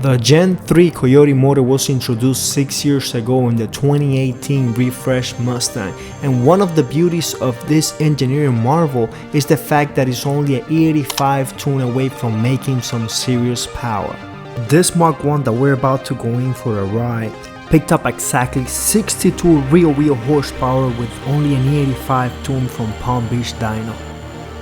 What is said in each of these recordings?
The Gen 3 Coyote motor was introduced 6 years ago in the 2018 refreshed Mustang, and one of the beauties of this engineering marvel is the fact that it's only an E85 tune away from making some serious power. This Mach 1 that we're about to go in for a ride picked up exactly 62 rear-wheel horsepower with only an E85 tune from Palm Beach Dyno.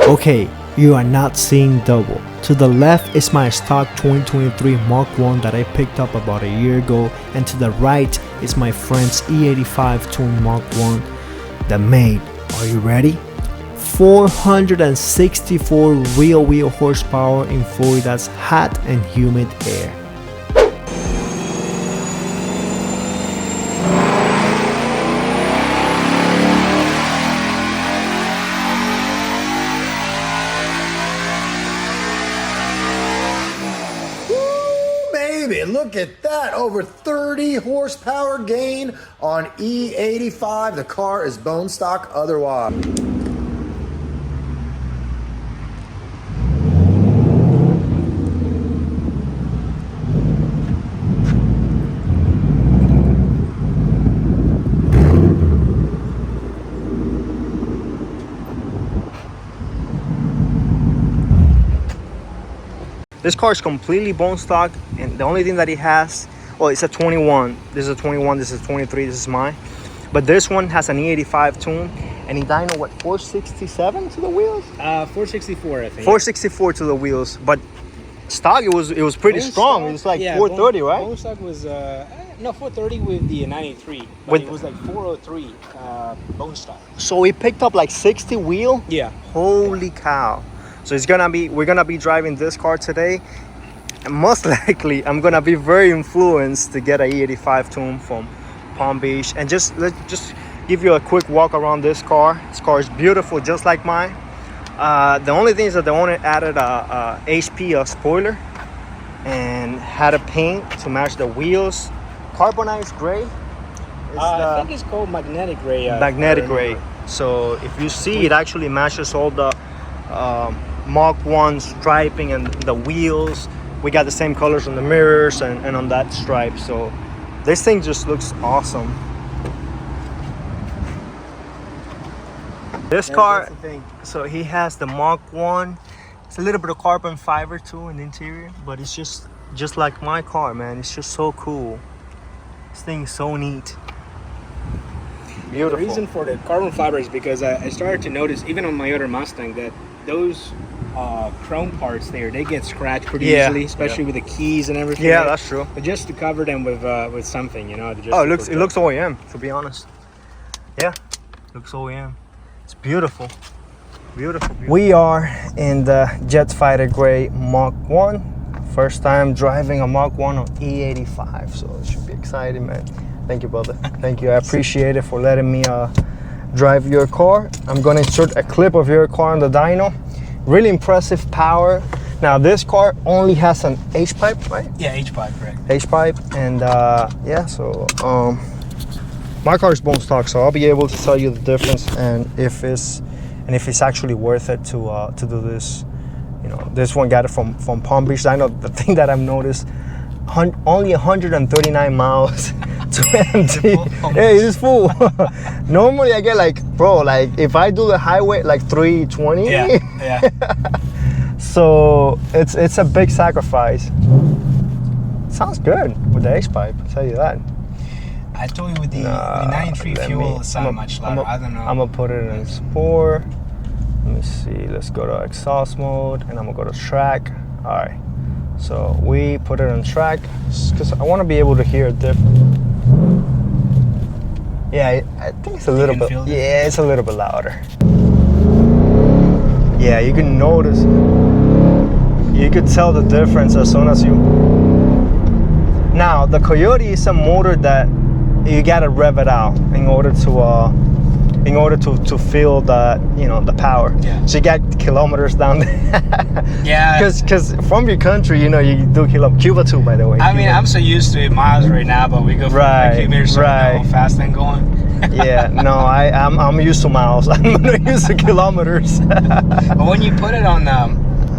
Okay, you are not seeing double. To the left is my stock 2023 Mach 1 that I picked up about a year ago, and to the right is my friend's E85 tune Mach 1 that made, are you ready? 464 rear-wheel horsepower in Florida's hot and humid air. Look at that, over 30 horsepower gain on E85. The car is bone stock otherwise. This car is completely bone stock, and the only thing that it has, well, it's a 21. This is a 21, this is 23, this is mine. But this one has an E85 tune, and it dyno, what, 467 to the wheels? 464, I think. 464 to the wheels, but stock, it was pretty bone strong. stock, It was like yeah, 430, right? Bone stock was, no, 430 with the 93, but With- it was like 403 bone stock. So it picked up like 60 wheel? Yeah. Holy cow. So we're gonna be driving this car today, and most likely I'm gonna be very influenced to get a E85 tune from Palm Beach. And let's just give you a quick walk around this car. This car is beautiful, just like mine. The only thing is that the owner added a HP spoiler and had a paint to match the wheels. Carbonized gray. I think it's called magnetic gray. Magnetic gray. So if you see, it actually matches all the Mach 1 striping and the wheels. We got the same colors on the mirrors and on that stripe. So this thing just looks awesome. This car, so he has the Mach 1. It's a little bit of carbon fiber too in the interior, but it's just like my car, man. It's just so cool. This thing is so neat. Beautiful. The reason for the carbon fiber is because I started to notice, even on my other Mustang, that those chrome parts there, they get scratched pretty easily, especially with the keys and everything. Yeah, that's true. But just to cover them with something, you know. Oh, it looks OEM, to be honest. Yeah, looks OEM. It's beautiful. Beautiful. We are in the Jet Fighter Gray Mach 1. First time driving a Mach 1 on E85, so it should be exciting, man. Thank you, brother. Thank you. I appreciate it for letting me drive your car. I'm gonna insert a clip of your car on the dyno. Really impressive power. Now this car only has an H-pipe, right? Yeah, H-pipe, correct. H-pipe, and yeah, so my car is bone stock, so I'll be able to tell you the difference and if it's actually worth it to do this. You know, this one got it from Palm Beach. I know the thing that I've noticed, only 139 miles to empty. Hey, it is full. Normally I get like, bro, like if I do the highway, like 320. Yeah. So it's a big sacrifice. Sounds good with the H-pipe, I'll tell you that. I told you with the 93 fuel, it's not much louder. I don't know. I'm gonna put it in sport. Let me see. Let's go to exhaust mode, and I'm gonna go to track. All right. So we put it on track because I want to be able to hear it different. Yeah, I think it's a little bit. Yeah, it's a little bit louder. Yeah, you can notice. You could tell the difference as soon as you. Now the Coyote is a motor that you gotta rev it out in order to feel the the power. Yeah. So you got kilometers down there. Yeah. Because from your country, you do Cuba too, by the way. I mean, I'm so used to miles right now, but we go from Right, kilometers right. how fast I'm going. Yeah. No, I'm used to miles. I'm not used to kilometers. But when you put it on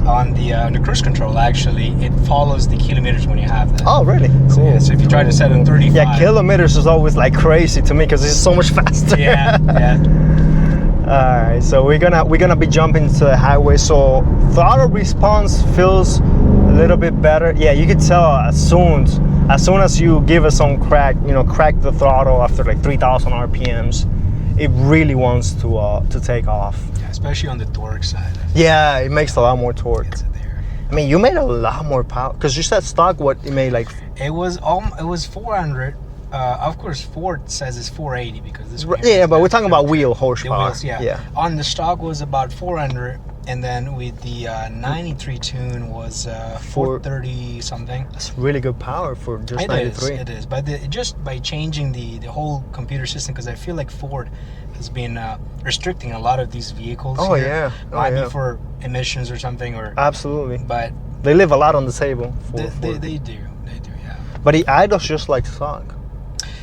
on the cruise control, actually, it follows the kilometers when you have that. Oh, really? So, yeah, so if you try to set on 35. Yeah, kilometers is always like crazy to me because it's so much faster. Yeah, yeah. All right, so we're gonna be jumping to the highway. So throttle response feels a little bit better. Yeah, you can tell as soon as you give it some crack the throttle after like 3,000 RPMs, it really wants to take off. Yeah, especially on the torque side. Yeah, it makes a lot more torque. It's there. I mean, you made a lot more power because you said stock. What it made like? It was 400. Of course, Ford says it's 480 because this. Yeah, but we're talking about wheel horsepower. The wheels, yeah. On the stock was about 400, and then with the 93 tune was 430 something. That's really good power for just 93. It is. But just by changing the whole computer system, because I feel like Ford has been restricting a lot of these vehicles. Oh here. yeah. Might be for emissions or something, or absolutely. But they leave a lot on the table. They do, yeah. But it idles just like stock.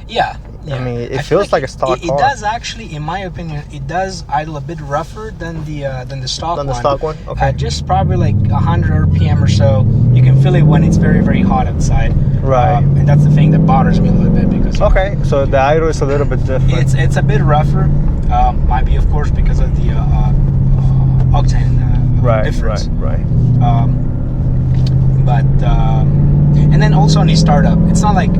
Yeah. I mean, it feels like a stock car. It does actually, in my opinion, it does idle a bit rougher than the stock one. Than the stock one? Okay. Just probably like 100 RPM or so. You can feel it when it's very, very hot outside. Right. And that's the thing that bothers me a little bit because. Okay, so the idle is a little bit different. It's a bit rougher. Might be, of course, because of the octane difference. Right. And then also on the startup, it's not like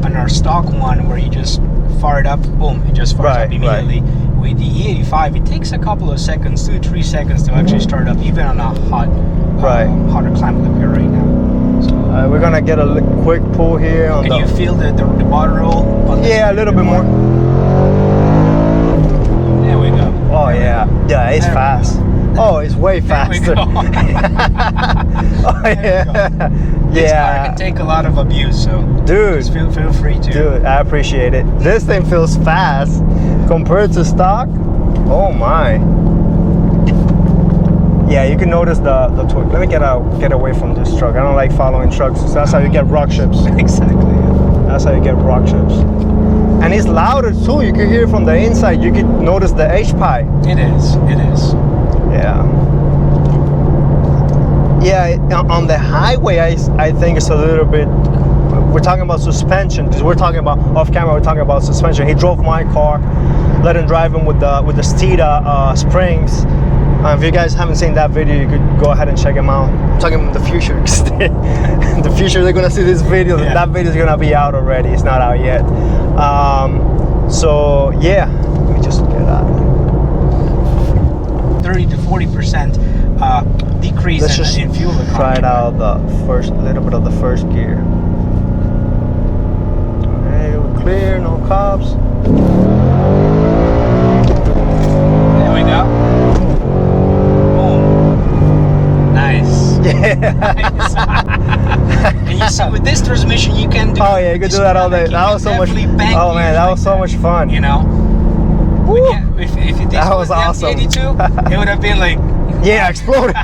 on our stock one where you just fire it up, boom, it just fires up immediately. Right. With the E85, it takes a couple of seconds, 2-3 seconds to actually start up, even on a hotter climate like we're right now. So, we're gonna get a quick pull here. Can you feel the bottom roll? Yeah, a little bit more. There we go. Oh yeah, it's fast. Oh, it's way faster. Oh yeah. This car can take a lot of abuse, so dude, just feel free to. Dude, I appreciate it. This thing feels fast compared to stock. Oh my. Yeah, you can notice the torque. Let me get away from this truck. I don't like following trucks. That's how you get rock chips. Exactly. Yeah. That's how you get rock chips. And it's louder too. You can hear it from the inside. You can notice the H-pipe. It is. Yeah. Yeah, on the highway, I think it's a little bit. We're talking about suspension because we're talking about off camera. We're talking about suspension. He drove my car, let him drive him with the Steeda springs. If you guys haven't seen that video, you could go ahead and check him out. I'm talking about the future. In the future, they're gonna see this video. Yeah. That video is gonna be out already. It's not out yet. So yeah, let me just get out. 30 to 40% decrease in fuel economy. Try it out little bit of the first gear. Okay, we're clear, no cops. There we go. Boom. Nice. Yeah. Nice. And you see, with this transmission, you can do. Oh yeah, you can do that all day. That was so much. Oh man, that was so much fun. You know. If that was awesome. 82, it would have been like. Yeah, exploded.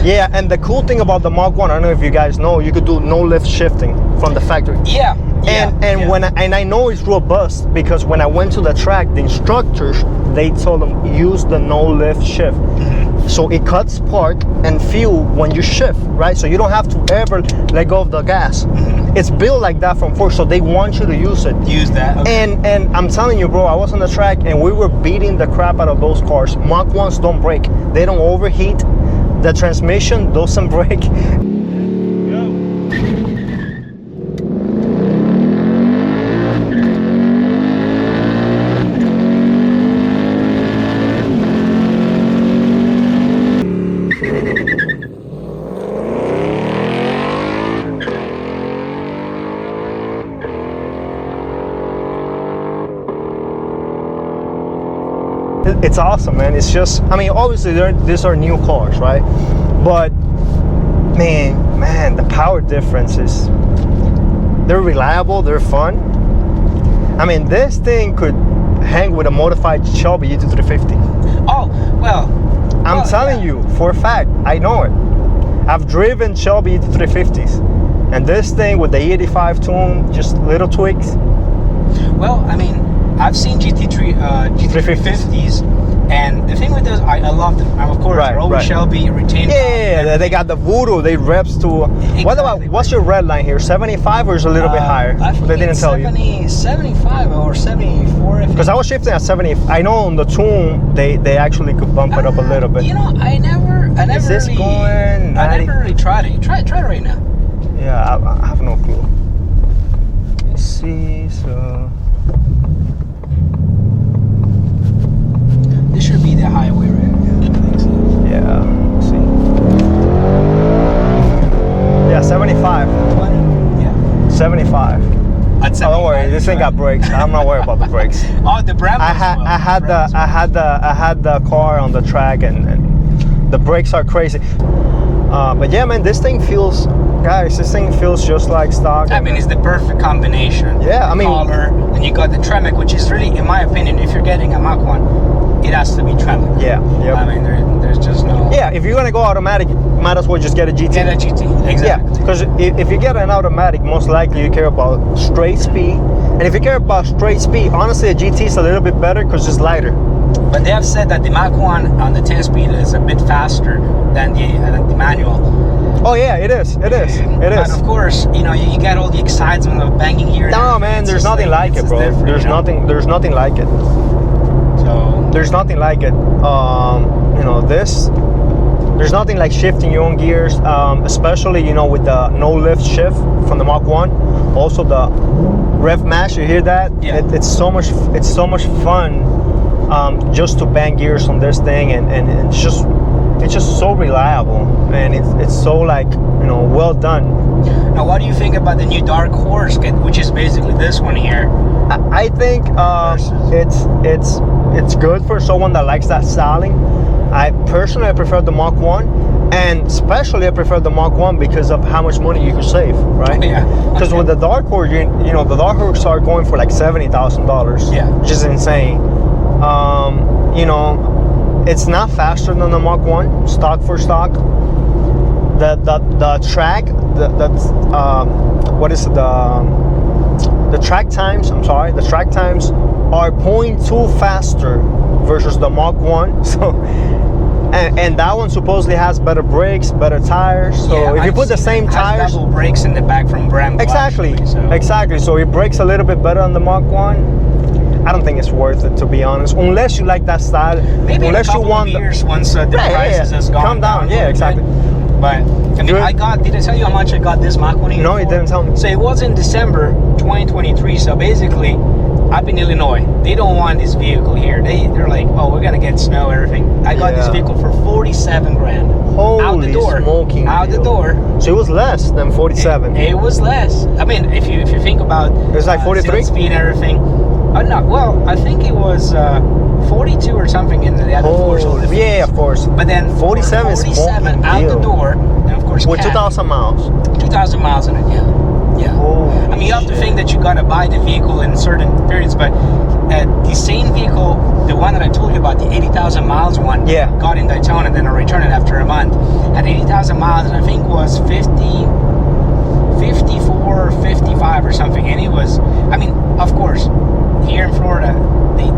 Yeah, and the cool thing about the Mach 1, I don't know if you guys know, you could do no lift shifting from the factory. Yeah. And I know it's robust because when I went to the track, the instructors, they told them use the no lift shift. Mm-hmm. So it cuts spark and fuel when you shift, right? So you don't have to ever let go of the gas. Mm-hmm. It's built like that from Ford, so they want you to use it. Use that. Okay. And I'm telling you, bro, I was on the track and we were beating the crap out of those cars. Mach 1s don't break. They don't overheat. The transmission doesn't break. It's awesome, man. It's just, I mean, obviously these are new cars, right? But man, the power difference is, they're reliable, they're fun. I mean, this thing could hang with a modified Shelby E2350. Oh, well. I'm telling you, for a fact, I know it. I've driven Shelby E350s, and this thing with the E85 tune, just little tweaks. Well, I mean, I've seen GT350s, And the thing with this, I love them. Of course, Right, they're always right. Shelby retained. Yeah, they got the voodoo. They reps to. What about Exactly. what's your red line here? 75 or is it a little bit higher? I think They didn't it's tell you. 75 or 74. Because I was shifting at 70. I know on the tune they actually could bump it up a little bit. You know, I never Is this really, going I 90? never really tried it. Try it right now. Yeah, I have no clue. Let's see, so This should be the highway, right? Yeah, I think so. yeah, let's see. Yeah, 75. 20? Yeah. 75. I'd Oh, don't worry, 75, this thing got brakes. I'm not worried about the brakes. Oh, the Brembo. I had the car on the track and the brakes are crazy. But yeah, man, this thing feels, guys, this thing feels just like stock. I mean, it's the perfect combination. Yeah, I mean- Color, and you got the Tremec, which is really, in my opinion, if you're getting a Mach 1, it has to be Tremec. Yeah, yep. I mean, there's just no. Yeah, if you're gonna go automatic, might as well just get a GT. Get a GT, Yeah, exactly. because if you get an automatic, most likely you care about straight speed. And if you care about straight speed, honestly, a GT is a little bit better because it's lighter. But they have said that the Mach 1 on the 10-speed is a bit faster than the manual. Oh yeah, it is. It is. It But is. of course, you know, you get all the excitement of banging here. and No, everything. man, It's there's just nothing like it's it, just bro. different, There's you know? nothing. There's nothing like it. So There's nothing like it. You know, this. There's nothing like shifting your own gears, especially with the no lift shift from the Mach 1. Also the rev mash, you hear that? Yeah. It's so much. It's so much fun just to bang gears on this thing, and it's just so reliable, and it's so well done. now, what do you think about the new Dark Horse kit, which is basically this one here? I think it's good for someone that likes that styling. I personally prefer the Mach 1, and especially I prefer the Mach 1 because of how much money you can save, right? Yeah. Because Okay. with the Dark Horse, the Dark Horse are going for like $70,000. Yeah. Which is insane. It's not faster than the Mach 1, stock for stock. The track, the track times, I'm sorry, the track times are 0.2 faster versus the Mach 1. So, and that one supposedly has better brakes, better tires. So Yeah, if you I've put the seen same it has tires, double brakes in the back from Brembo. exactly, actually, so. exactly. So it brakes a little bit better on the Mach 1. I don't think it's worth it, to be honest, unless you like that style. Maybe unless in a couple you want of years once the prices has gone calm down. a Yeah, little exactly. bit. But I mean, Good. did I tell you how much I got this Mach 1 here No, you for? didn't tell me. So it was in December 2023. So basically, up in Illinois, they don't want this vehicle here. They're like, oh, we're gonna get snow, everything. I got this Yeah. vehicle for 47 grand. Out the Holy door. smoking Out the deal. door. So it was less than 47. It was less. I mean, if you think about It's like 43? speed and everything. No, well, I think it was 42 or something in the other Force. Oh, yeah, of course. But then 47 is 47 smoking out deal. the door, and of course With cash. 2,000 miles. 2,000 miles on it. Yeah. Holy I mean, you have to shit. think that you gotta buy the vehicle in certain periods, but the same vehicle, the one that I told you about, the 80,000 miles one, Yeah. got in Daytona, and then I returned it after a month. At 80,000 miles, and I think was 54, 55 or something, and it was. I mean, of course, here in Florida,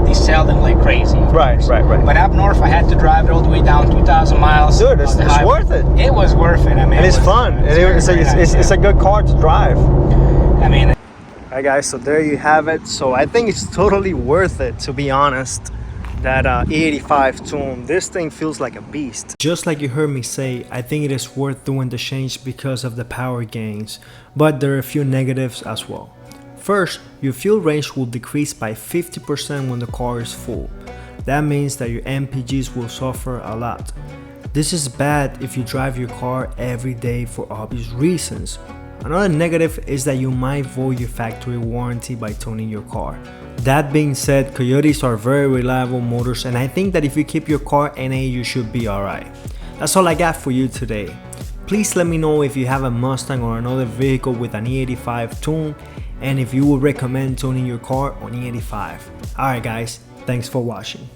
they sell them like crazy. of Right, course. right, right. But up north, I had to drive it all the way down 2,000 miles. Dude, it's on the highway. worth it. It was worth it. I mean, And it it's was, fun. very, It's very nice, it's a good car to drive. I mean, Alright guys, so there you have it. So I think it's totally worth it, to be honest. That E85 tune, this thing feels like a beast. Just like you heard me say, I think it is worth doing the change because of the power gains, but there are a few negatives as well. First, your fuel range will decrease by 50% when the car is full. That means that your MPGs will suffer a lot. This is bad if you drive your car every day for obvious reasons. Another negative is that you might void your factory warranty by tuning your car. That being said, Coyotes are very reliable motors, and I think that if you keep your car NA, you should be alright. That's all I got for you today. Please let me know if you have a Mustang or another vehicle with an E85 tune, and if you would recommend tuning your car on E85. Alright guys, thanks for watching.